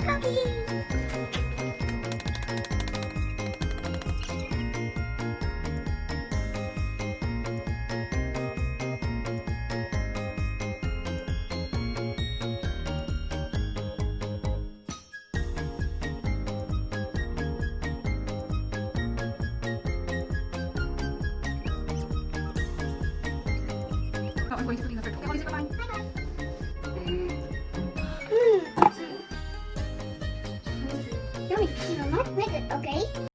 cookies. I'm going to clean the fridge. Okay, Holly, say bye-bye. Bye-bye. Yummy. You know, not like it, okay?